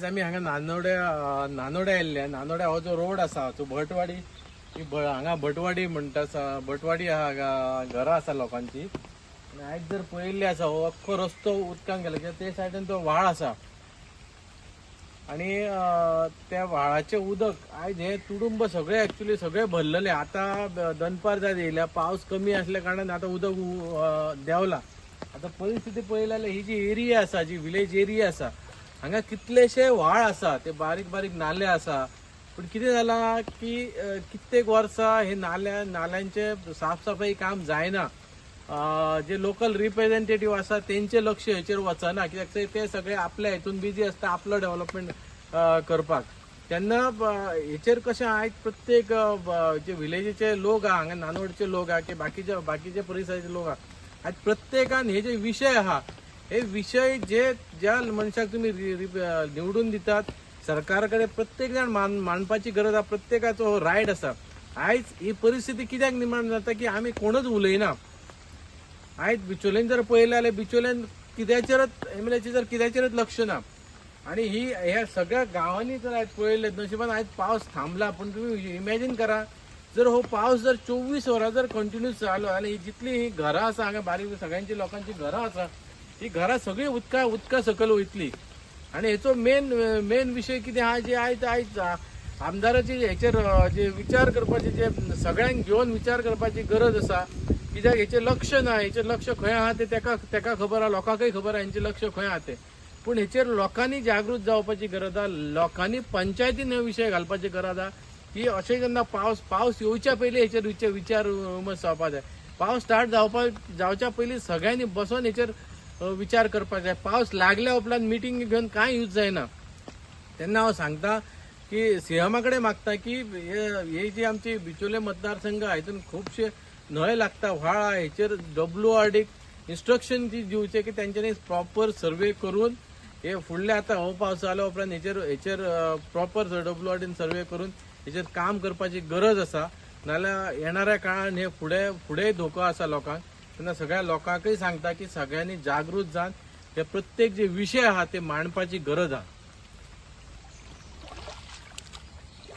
आयज आमी हांगा नानोड्या आयिल्ले. नानोड्या हो जो रोड आसा तो भटवाडी हांगा भटवाडी म्हणटा भटवाडी आहा, घरां आसा लोकांची. आनी आयज जर पळयल्ले आसा हो अख्खो रस्तो उदकान गेलो कित्याक ते सायडीन तो व्हाळ आसा आणि त्या व्हाळाचे उदक आयज हे तुडुंब सगळे एक्चुअली सगळे भरलेले. आता दनपार जाय येयल्या, पावस कमी असल्या कारणान आता उदक देंवला. आता परिस्थिती पळयल्यार ही जी एरिया आसा, जी विलेज एरिया आसा, हांगा कितलेशे व्हाळ आसा, ते बारीक बारीक नाले आसा. पण कितें जाला की कित्येक वर्सां हे नाल्यांचे साफसफाई काम जायना. जे लोकल रिप्रेझेंटेटिव्ह आसा तेंचे लक्ष हेचेर वचना, कित्याक ते सगळे आपल्या हितून बिजी आसता आपलो डेव्हलपमेंट करपाक. तेन्ना हेचेर कशें आयज प्रत्येक जे विलेजीचे लोक आहा, हांगा नानोडचे लोक आहा की बाकीचे परिसराचे लोक आहा, आयज प्रत्येकान हे जे विशय आहा हे विषय ज्या मनशाक तुम्ही निवडून दितात, सरकाराकडे प्रत्येक जण मांडपाची गरज आहा. प्रत्येकाचो हो रायट आसा. आयज ही परिस्थिती कित्याक निर्माण जाता की आमी कोणच उलयना. आयज बिचोलेन जर पळयलें जाल्यार बिचोलेन कित्याचेरच लक्ष ना. आणि ह्या सगळ्या गावांनी जर आयज पळयलें, नशिबान आयज पावस थांबला, पण तुम्ही इमॅजिन करा जर हो पावस जर 24 वरां जर कंटिन्यूस चालू आणि जितली ही घरां आसा हांगा बारीक सगळ्यांची लोकांची घरां आसा, ही घरां सगळी उदका सकयल वयतली. आणि हेचो मेन विशय कितें आहा जे आयज आमदाराची हेचेर जे विचार करपाचे, जे सगळ्यांक घेवन विचार करपाची गरज आसा. कित्याक हेचेर लक्ष ना. हेचेर लक्ष खंय आहा ते तेका खबर आहा, लोकांकय खबर आहा हेंचें लक्ष खंय आहा ते. पूण हेचेर लोकांनी जागृत जावपाची गरज आहा. लोकांनी पंचायतीन हे विशय घालपाची गरज आहा की अशें जेन्ना पावस येवच्या पयलीं हेचेर विचार जावपाक जाय. पावस स्टार्ट जावच्या पयलीं सगळ्यांनी बसून हेचेर विचार करपाक जाय. पावस लागल्या उपरांत मिटींग घेवन कांय यूज जायना. तेन्ना हांव सांगता की सीएमा कडेन मागता की हे जी आमची बिचोले मतदारसंघ हितून खुबशे न्हंय लागता, व्हाळ, हेचेर WRDक इन्स्ट्रक्शन दिवचे की तेंच्यांनी प्रॉपर सर्वे करून हे फुडले आता हो पावस जाल्या उपरांत हेचेर प्रॉपर WRDन सर्वे करून हेचेर काम करपाची गरज आसा. नाल्यार येणाऱ्या काळान हे फुडें धोको आसा लोकांक. तेन्ना सगळ्या लोकांकय सांगता की सगळ्यांनी जागृत जावन हे प्रत्येक जे विशय आहा ते मांडपाची गरज आहा.